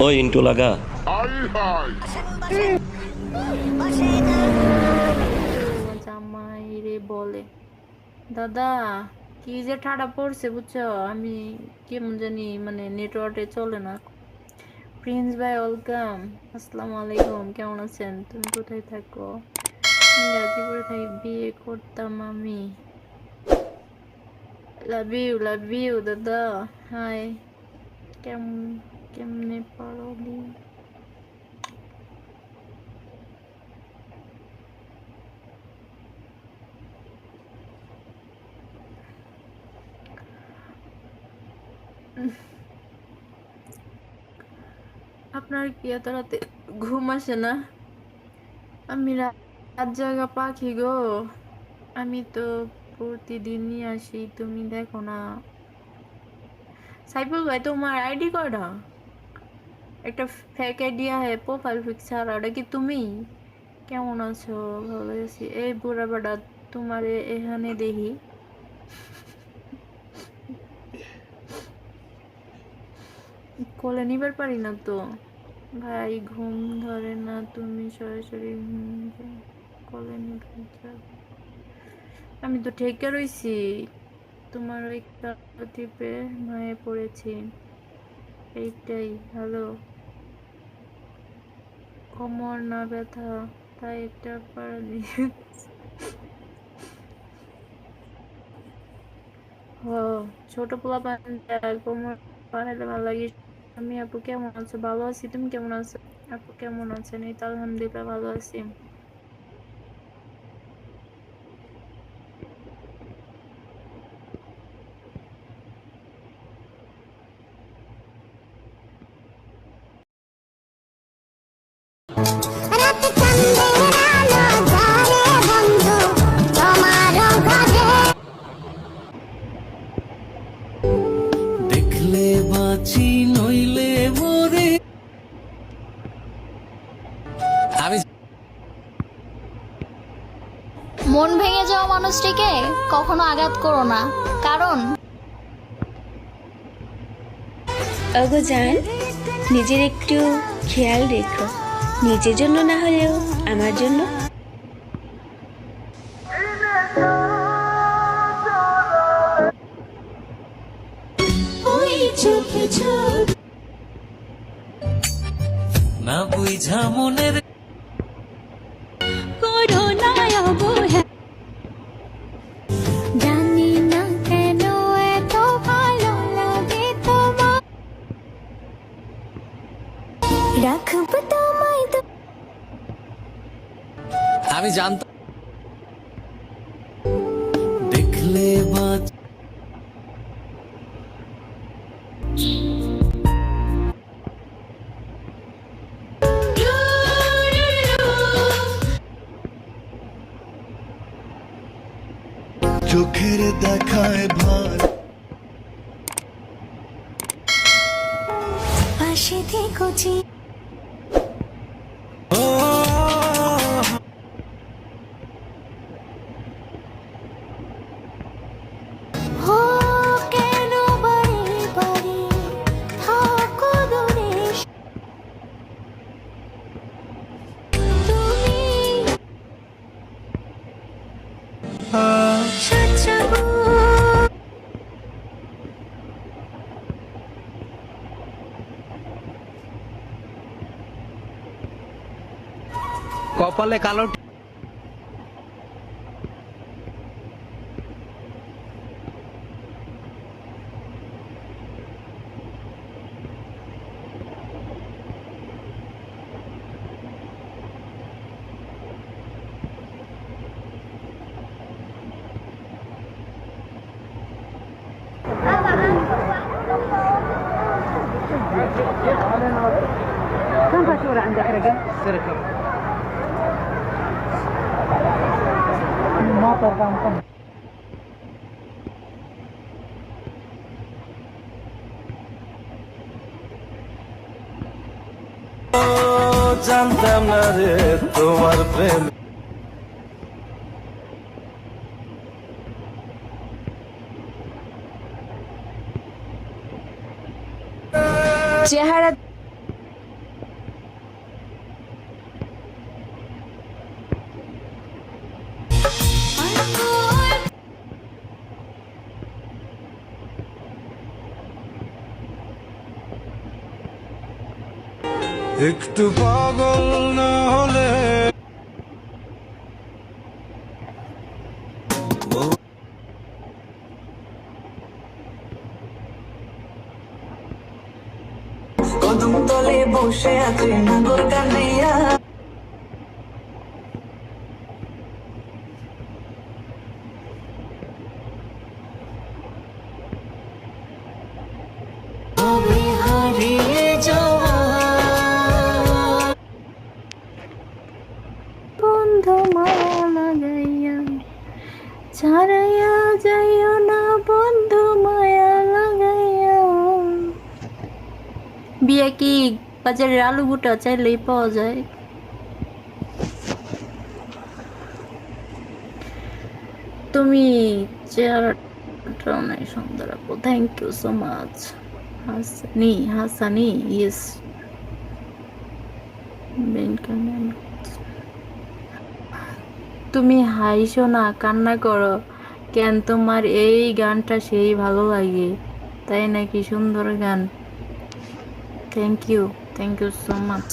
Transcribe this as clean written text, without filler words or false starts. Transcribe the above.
ওই ইন্টু লাগা। জামাই রে বলে দাদা কি যে ঠাডা পড়ছে বুঝছো, আমি কেমন জানি মানে নেটওয়ার্কে চলে না। প্রিন্স ভাই ওয়েলকাম, আসসালামু আলাইকুম, কেমন আছেন? তুমি কোথায় থাকো? গাজীপুরে থাকি, বিয়ে করতাম আমি। লাভ ইউ দাদা। হাই। কেমন কেমনে পারলি? আপনার কি এত রাতে ঘুম আসে না? আমি রাত জাগা পাখি গো। আমি তো প্রতিদিনই আসি, তুমি দেখো না। সাইফুল ভাই তোমার আইডি কয়টা? একটা ফেক আইডি আছে, প্রোফাইল পিক ছাড়া, ওটা কি তুমি? কেমন আছো? ভালো আছি। এই বুড়া বেটা, তোমার এখানে দেখি। কোলে নিবার পারি না তো ভাই, ঘুম ধরে না, তুমি সরাসরি কোলে নিবে। আমি তো ঠেকে রইছি, তোমার ওই টিপে মায়ে পড়েছি, এইটাই। হ্যালো, কোমর না ব্যথা, তাই একটা পারালি। ও, ছোট পোলা পান কোমর পারাইলে ভালো লাগে। আমি আপু কেমন আছো? ভালো আছি, তুমি কেমন আছো? আপু কেমন আছেন? এই তো আলহামদুলিল্লাহ ভালো আছি। দেখলে বাঁচি নইলে মরে। আমি মন ভেঙে যাওয়া মানুষটিকে কখনো আঘাত করো না, কারণ ওগো জান, নিজের একটু খেয়াল রেখো, নিজের জন্য না হলেও আমার জন্য। না বুঝা মনের জানি না কেন এত ভালো লাগে তোমার, রাখবো তোমায় তো। আমি জানতাম দেখলে বাঁচি। চোখের দেখায় ভার পাশে থেকো জি। ও কেন বারে বারে থাকো দূরে, তুমি সাজাবো। কপালে কালো كم فاتورة عندك رقم؟ سرقة ما طرقان. জানতাম না রে তোমার প্রেম চেহারা একটু পাগল না হলে কদম তলে বসে আছে নাগর কান্নাইয়া বন্ধু মায়া লাগাইয়া ছাড়াইয়া যাইও না বন্ধু মায়া লাগাইয়া। বিয়ে কি বাজারের আলু ভুটা চাইলেই পাওয়া যায়? তুমি চেহারাটা অনেক সুন্দর আপু, থ্যাংক ইউ সো মাচ। হাসানি হাসানি ইয়েস। তুমি হাইসো না, কান্না করো কেন? তোমার এই গানটা সেই ভালো লাগে তাই নাকি? সুন্দর গান, থ্যাংক ইউ সো মাচ।